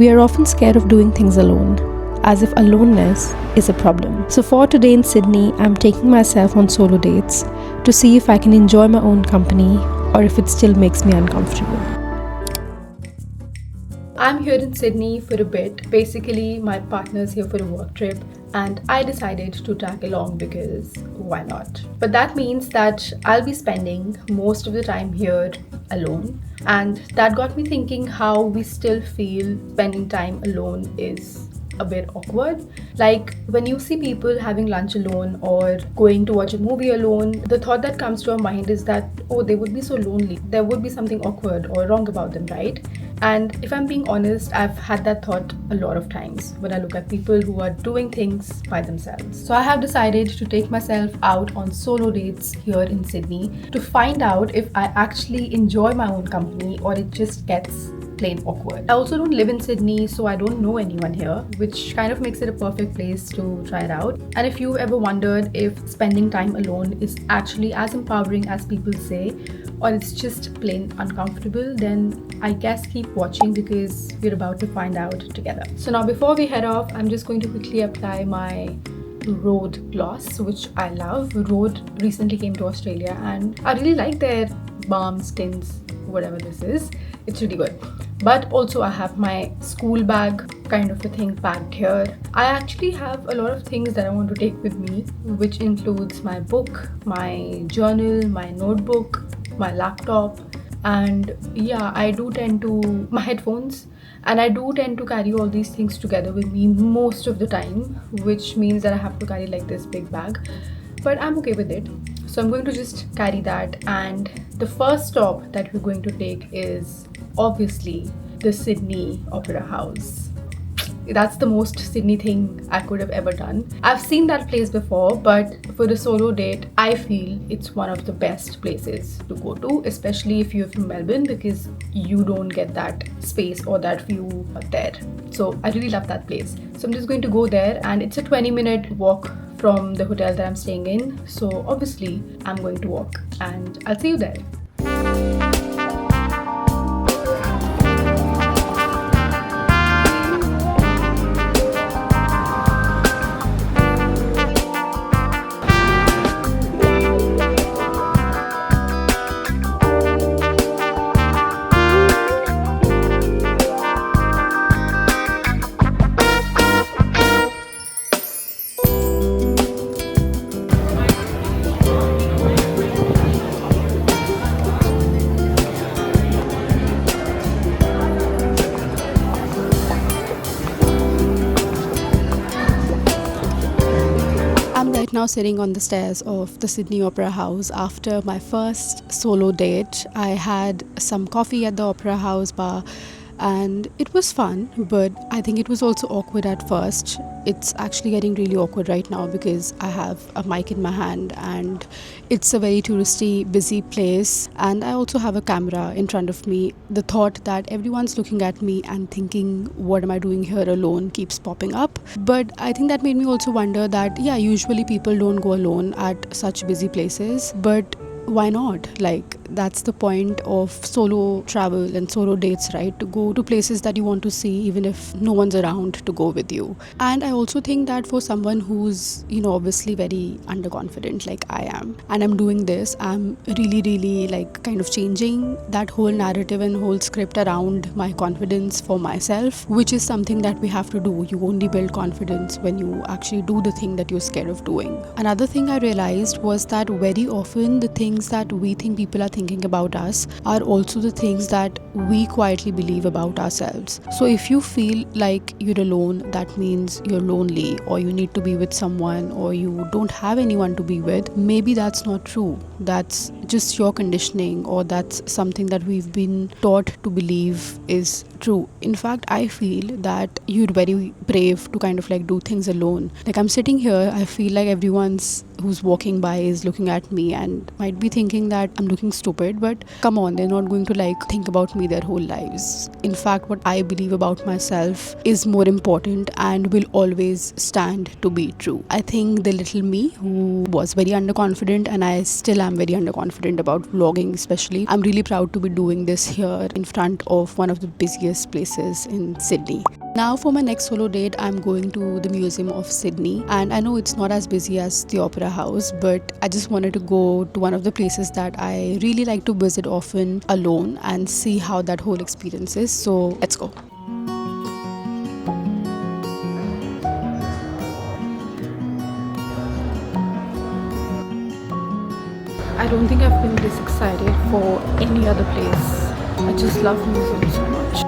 We are often scared of doing things alone, as if aloneness is a problem. So for today in Sydney, I'm taking myself on solo dates to see if I can enjoy my own company or if it still makes me uncomfortable. I'm here in Sydney for a bit. Basically, my partner's here for a work trip and I decided to tag along because why not? But that means that I'll be spending most of the time here alone, and that got me thinking how we still feel spending time alone is a bit awkward. Like when you see people having lunch alone or going to watch a movie alone, the thought that comes to our mind is that, oh, they would be so lonely. There would be something awkward or wrong about them, right? And if I'm being honest, I've had that thought a lot of times when I look at people who are doing things by themselves. So I have decided to take myself out on solo dates here in Sydney to find out if I actually enjoy my own company or it just gets plain awkward. I also don't live in Sydney, so I don't know anyone here, which kind of makes it a perfect place to try it out. And if you've ever wondered if spending time alone is actually as empowering as people say, or it's just plain uncomfortable, then I guess keep watching because we're about to find out together. So now before we head off, I'm just going to quickly apply my Rode gloss, which I love. Rode recently came to Australia and I really like their balm tints, whatever this is. It's really good. But also I have my school bag kind of a thing packed here. I actually have a lot of things that I want to take with me, which includes my book, my journal, my notebook, my laptop, and yeah, I do tend to my headphones, and I do tend to carry all these things together with me most of the time, which means that I have to carry like this big bag, but I'm okay with it. So I'm going to just carry that, and the first stop that we're going to take is obviously the Sydney Opera House. That's the most Sydney thing I could have ever done. I've seen that place before, but for the solo date, I feel it's one of the best places to go to, especially if you're from Melbourne, because you don't get that space or that view there. So I really love that place. So I'm just going to go there, and it's a 20-minute walk from the hotel that I'm staying in. So obviously I'm going to walk, and I'll see you there. I'm right now sitting on the stairs of the Sydney Opera House after my first solo date. I had some coffee at the Opera House bar and it was fun, but I think it was also awkward at first. It's actually getting really awkward right now because I have a mic in my hand and it's a very touristy, busy place, and I also have a camera in front of me. The thought that everyone's looking at me and thinking, what am I doing here alone, keeps popping up. But I think that made me also wonder that, yeah, usually people don't go alone at such busy places, but why not? Like, that's the point of solo travel and solo dates, right? To go to places that you want to see even if no one's around to go with you. And I also think that for someone who's, obviously very underconfident like I am, and I'm doing this, I'm really like kind of changing that whole narrative and whole script around my confidence for myself, which is something that we have to do. You only build confidence when you actually do the thing that you're scared of doing. Another thing I realized was that very often the things that we think people are thinking about us are also the things that we quietly believe about ourselves. So if you feel like you're alone, that means you're lonely or you need to be with someone or you don't have anyone to be with. Maybe that's not true. That's just your conditioning, or that's something that we've been taught to believe is true. In fact, I feel that you're very brave to kind of like do things alone. Like, I'm sitting here, I feel like everyone's who's walking by is looking at me and might be thinking that I'm looking stupid, but come on, they're not going to think about me their whole lives. In fact, what I believe about myself is more important and will always stand to be true. I think the little me who was very underconfident, and I still am very underconfident about vlogging especially, I'm really proud to be doing this here in front of one of the busiest places in Sydney. Now for my next solo date, I'm going to the Museum of Sydney, and I know it's not as busy as the Opera House, but I just wanted to go to one of the places that I really like to visit often alone and see how that whole experience is. So let's go. I don't think I've been this excited for any other place. I just love museums so much.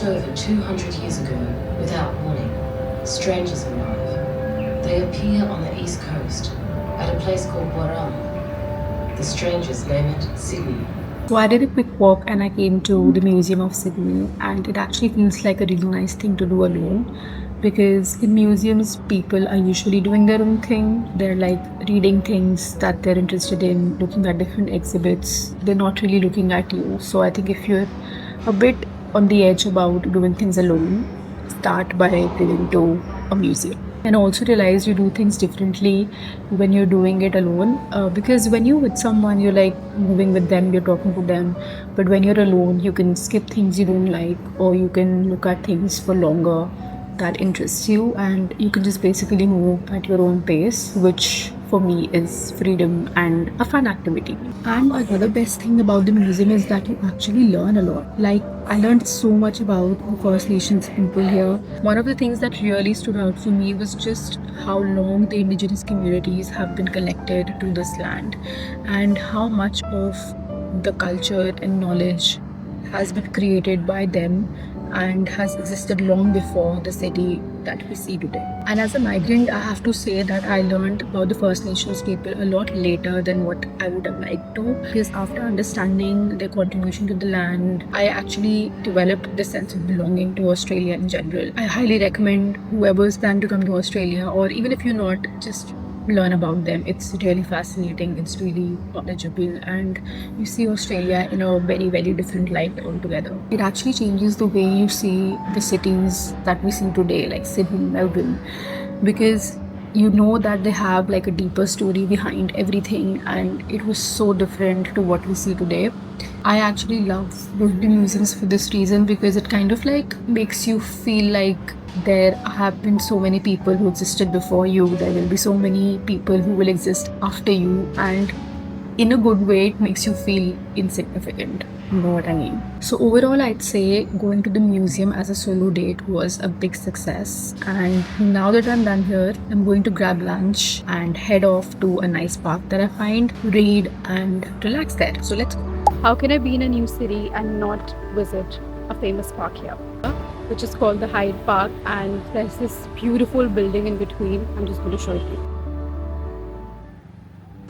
Over 200 years ago, without warning, strangers arrive. They appear on the east coast, at a place called Warram. The strangers name it Sydney. So I did a quick walk and I came to the Museum of Sydney, and it actually feels like a really nice thing to do alone, because in museums people are usually doing their own thing. They're reading things that they're interested in, looking at different exhibits. They're not really looking at you. So I think if you're a bit on the edge about doing things alone, start by going to a museum. And also realize you do things differently when you're doing it alone, because when you're with someone, you're moving with them, you're talking to them, but when you're alone, you can skip things you don't like, or you can look at things for longer that interests you, and you can just basically move at your own pace, which for me is freedom and a fun activity. And another best thing about the museum is that you actually learn a lot. I learned so much about the First Nations people here. One of the things that really stood out for me was just how long the indigenous communities have been connected to this land, and how much of the culture and knowledge has been created by them and has existed long before the city that we see today. And as a migrant, I have to say that I learned about the First Nations people a lot later than what I would have liked to, because after understanding their contribution to the land, I actually developed this sense of belonging to Australia in general. I highly recommend whoever's planning to come to Australia, or even if you're not, just learn about them. It's really fascinating, it's really knowledgeable, and you see Australia in a very, very different light altogether. It actually changes the way you see the cities that we see today, like Sydney, Melbourne, because you know that they have a deeper story behind everything, and it was so different to what we see today. I actually love going to museums for this reason, because it kind of makes you feel like there have been so many people who existed before you, there will be so many people who will exist after you, and in a good way it makes you feel insignificant. You know what I mean? So overall, I'd say going to the museum as a solo date was a big success, and now that I'm done here, I'm going to grab lunch and head off to a nice park that I find, read and relax there. So let's go. How can I be in a new city and not visit a famous park here, which is called the Hyde Park, and there's this beautiful building in between. I'm just going to show it to you.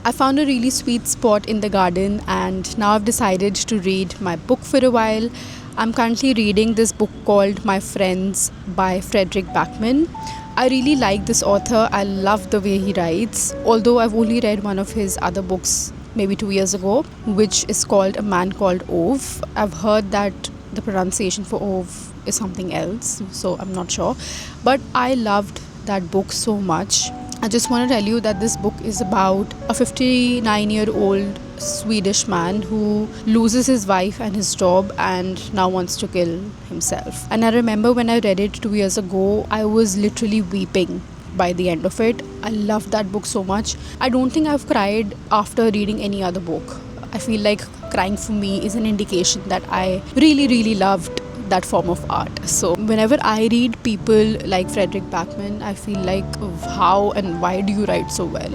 I found a really sweet spot in the garden, and now I've decided to read my book for a while. I'm currently reading this book called My Friends by Frederick Backman. I really like this author. I love the way he writes, although I've only read one of his other books maybe 2 years ago, which is called A Man Called Ove. I've heard that the pronunciation for Ove is something else, so I'm not sure, but I loved that book so much. I just want to tell you that this book is about a 59-year-old Swedish man who loses his wife and his job and now wants to kill himself. And I remember when I read it 2 years ago, I was literally weeping by the end of it. I loved that book so much. I don't think I've cried after reading any other book. I feel like crying for me is an indication that I really, really loved that form of art. So whenever I read people like Frederick Backman, I feel like, how and why do you write so well?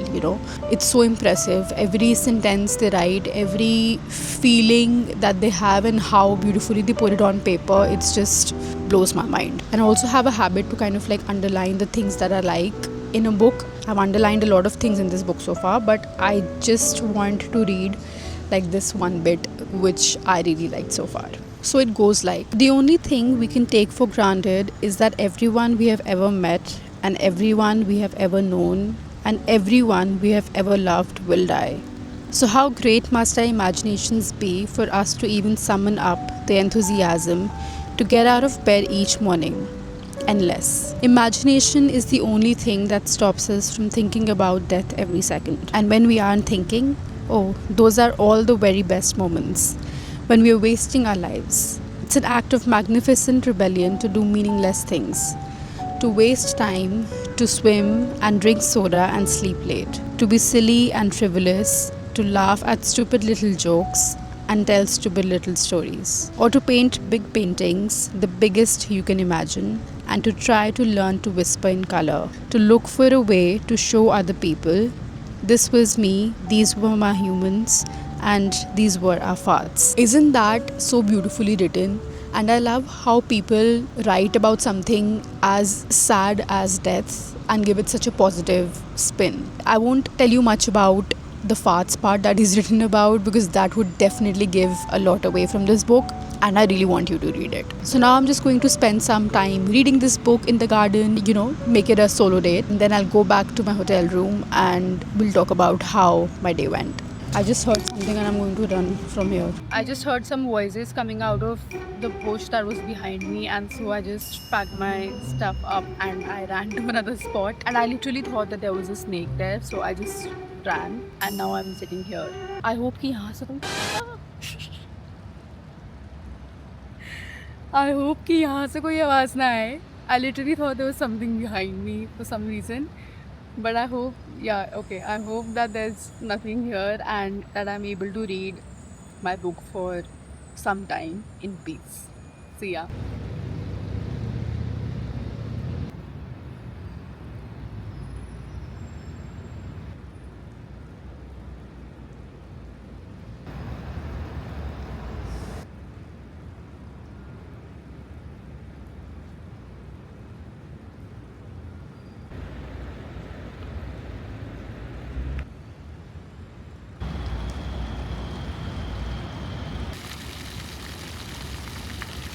It's so impressive. Every sentence they write, every feeling that they have, and how beautifully they put it on paper, it's just blows my mind. And I also have a habit to kind of underline the things that I like in a book. I've underlined a lot of things in this book so far, but I just want to read like this one bit which I really liked so far. So it goes like, the only thing we can take for granted is that everyone we have ever met, and everyone we have ever known, and everyone we have ever loved will die. So, how great must our imaginations be for us to even summon up the enthusiasm to get out of bed each morning? Endless. Imagination is the only thing that stops us from thinking about death every second. And when we aren't thinking, oh, those are all the very best moments when we are wasting our lives. It's an act of magnificent rebellion to do meaningless things, to waste time, to swim and drink soda and sleep late, to be silly and frivolous, to laugh at stupid little jokes and tell stupid little stories, or to paint big paintings, the biggest you can imagine, and to try to learn to whisper in color, to look for a way to show other people, this was me, these were my humans, and these were our farts. Isn't that so beautifully written? And I love how people write about something as sad as death and give it such a positive spin. I won't tell you much about the farts part that is written about, because that would definitely give a lot away from this book, and I really want you to read it. So now I'm just going to spend some time reading this book in the garden, make it a solo date, and then I'll go back to my hotel room and we'll talk about how my day went. I just heard something and I'm going to run from here. I just heard some voices coming out of the bush that was behind me, and so I just packed my stuff up and I ran to another spot, and I literally thought that there was a snake there, so I just ran and now I'm sitting here. I hope कि यहाँ से कोई I hope कि यहाँ से कोई आवाज़ ना आए. I literally thought there was something behind me for some reason. But I hope, I hope that there's nothing here and that I'm able to read my book for some time in peace. See ya.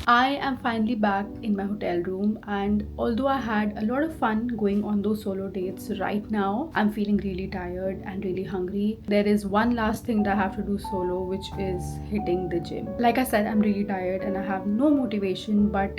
I am finally back in my hotel room, and although I had a lot of fun going on those solo dates, right now I'm feeling really tired and really hungry. There is one last thing that I have to do solo, which is hitting the gym. Like I said, I'm really tired and I have no motivation, but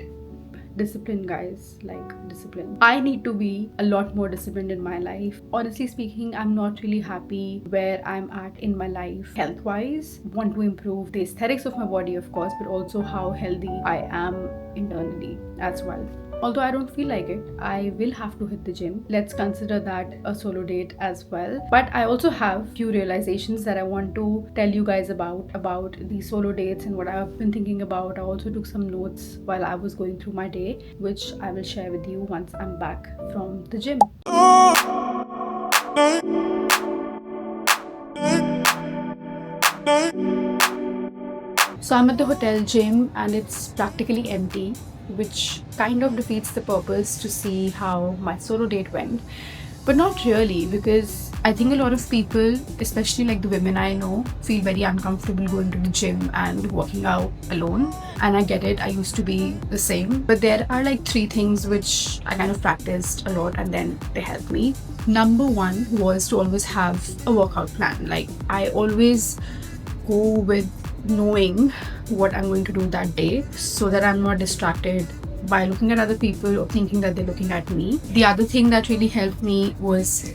discipline, guys, like discipline. I need to be a lot more disciplined in my life. Honestly speaking, I'm not really happy where I'm at in my life health wise. Want to improve the aesthetics of my body, of course, but also how healthy I am internally as well. Although I don't feel like it, I will have to hit the gym. Let's consider that a solo date as well. But I also have few realizations that I want to tell you guys about these solo dates and what I've been thinking about. I also took some notes while I was going through my day, which I will share with you once I'm back from the gym. So I'm at the hotel gym and it's practically empty, which kind of defeats the purpose to see how my solo date went. But not really, because I think a lot of people, especially like the women I know, feel very uncomfortable going to the gym and working out alone. And I get it, I used to be the same. But there are like 3 things which I kind of practiced a lot and then they helped me. Number 1 was to always have a workout plan. Like I always go with knowing what I'm going to do that day so that I'm not distracted by looking at other people or thinking that they're looking at me. The other thing that really helped me was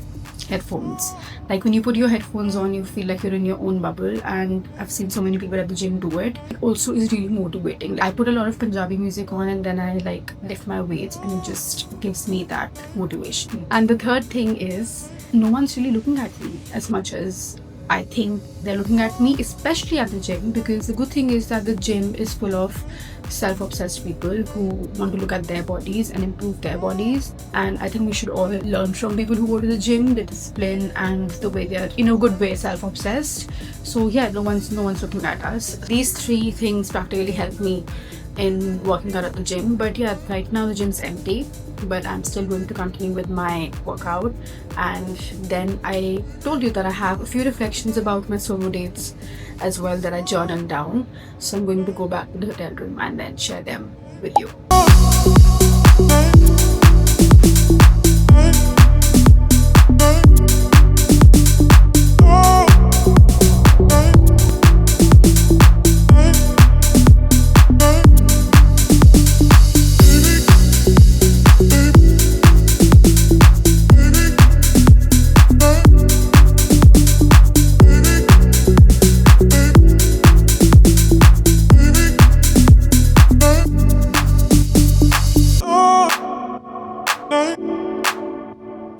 headphones. Like when you put your headphones on, you feel like you're in your own bubble, and I've seen so many people at the gym do it. It also is really motivating. I put a lot of Punjabi music on and then I like lift my weights and it just gives me that motivation. And the third thing is no one's really looking at me as much as I think they're looking at me, especially at the gym, because the good thing is that the gym is full of self-obsessed people who want to look at their bodies and improve their bodies. And I think we should all learn from people who go to the gym, the discipline and the way they're in a good way self-obsessed. So yeah, no one's looking at us. These 3 things practically helped me in working out at the gym. But yeah, right now the gym's empty, but I'm still going to continue with my workout. And then I told you that I have a few reflections about my solo dates as well that I journaled down. So I'm going to go back to the hotel room and then share them with you.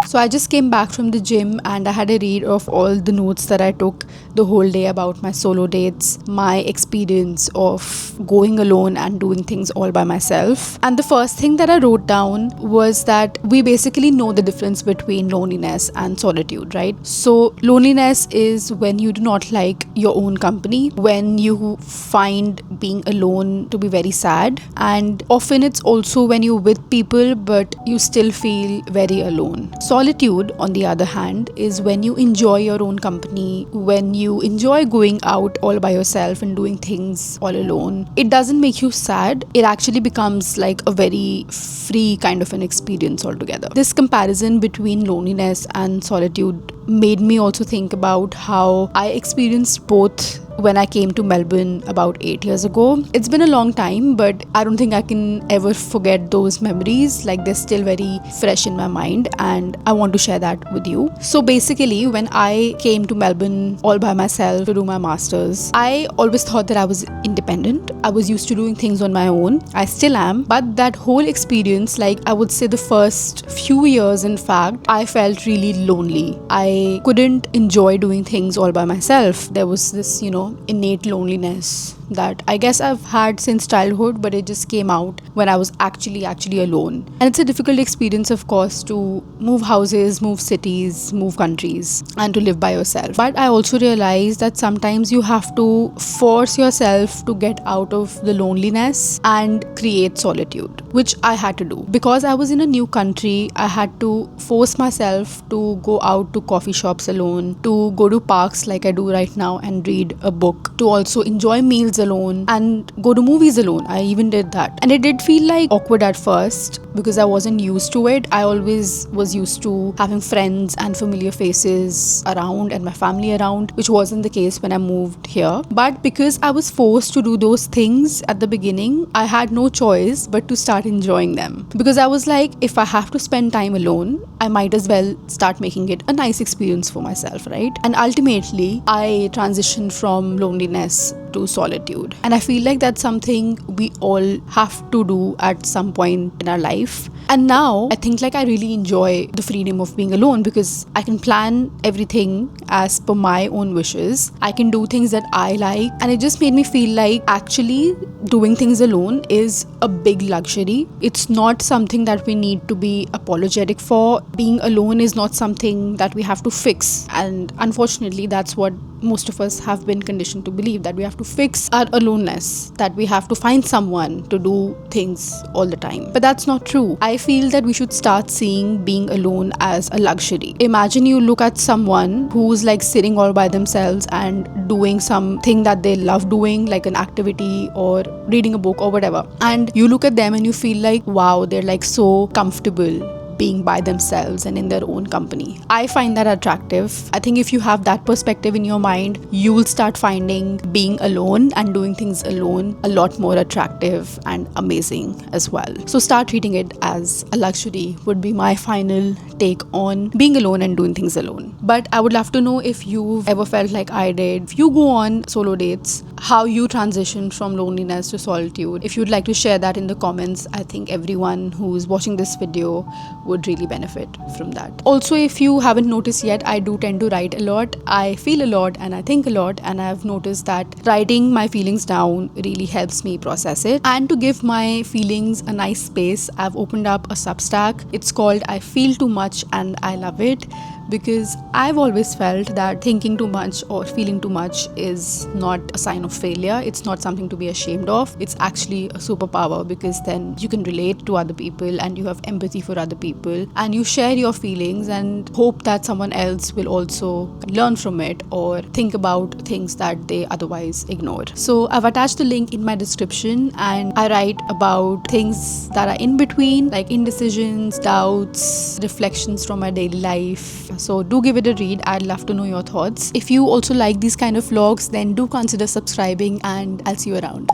So I just came back from the gym and I had a read of all the notes that I took the whole day about my solo dates, my experience of going alone and doing things all by myself. And the first thing that I wrote down was that we basically know the difference between loneliness and solitude, right? So loneliness is when you do not like your own company, when you find being alone to be very sad, and often it's also when you're with people but you still feel very alone. Solitude, on the other hand, is when you enjoy your own company, when you enjoy going out all by yourself and doing things all alone. It doesn't make you sad, it actually becomes like a very free kind of an experience altogether. This comparison between loneliness and solitude made me also think about how I experienced both when I came to Melbourne about 8 years ago. It's been a long time, but I don't think I can ever forget those memories. Like, they're still very fresh in my mind and I want to share that with you. So basically, when I came to Melbourne all by myself to do my masters, I always thought that I was independent. I was used to doing things on my own. I still am, but that whole experience, like I would say the first few years, in fact, I felt really lonely. I couldn't enjoy doing things all by myself. There was this, innate loneliness that I guess I've had since childhood, but it just came out when I was actually alone. And it's a difficult experience, of course, to move houses, move cities, move countries, and to live by yourself. But I also realized that sometimes you have to force yourself to get out of the loneliness and create solitude, which I had to do. Because I was in a new country, I had to force myself to go out to coffee shops alone, to go to parks like I do right now and read a book, to also enjoy meals alone and go to movies alone. I even did that. And it did feel like awkward at first because I wasn't used to it. I always was used to having friends and familiar faces around and my family around, which wasn't the case when I moved here. But because I was forced to do those things at the beginning, I had no choice but to start enjoying them. Because I was like, if I have to spend time alone, I might as well start making it a nice experience for myself, right? And ultimately, I transitioned from loneliness to solitude. And I feel like that's something we all have to do at some point in our life. And now I think like I really enjoy the freedom of being alone because I can plan everything as per my own wishes. I can do things that I like, and it just made me feel like actually doing things alone is a big luxury. It's not something that we need to be apologetic for. Being alone is not something that we have to fix, and unfortunately that's what most of us have been conditioned to believe, that we have to fix our aloneness, that we have to find someone to do things all the time. But that's not true. I feel that we should start seeing being alone as a luxury. Imagine you look at someone who's like sitting all by themselves and doing something that they love doing, like an activity or reading a book or whatever, and you look at them and you feel like, wow, they're like so comfortable being by themselves and in their own company. I find that attractive. I think if you have that perspective in your mind, you will start finding being alone and doing things alone a lot more attractive and amazing as well. So start treating it as a luxury would be my final take on being alone and doing things alone. But I would love to know if you've ever felt like I did. If you go on solo dates, how you transition from loneliness to solitude. If you'd like to share that in the comments, I think everyone who's watching this video would really benefit from that. Also, if you haven't noticed yet, I do tend to write a lot. I feel a lot and I think a lot, and I've noticed that writing my feelings down really helps me process it. And to give my feelings a nice space, I've opened up a Substack. It's called I Feel Too Much and I Love It, because I've always felt that thinking too much or feeling too much is not a sign of failure. It's not something to be ashamed of. It's actually a superpower, because then you can relate to other people and you have empathy for other people and you share your feelings and hope that someone else will also learn from it or think about things that they otherwise ignore. So I've attached the link in my description, and I write about things that are in between, like indecisions, doubts, reflections from my daily life. So do give it a read. I'd love to know your thoughts. If you also like these kind of vlogs, then do consider subscribing, and I'll see you around.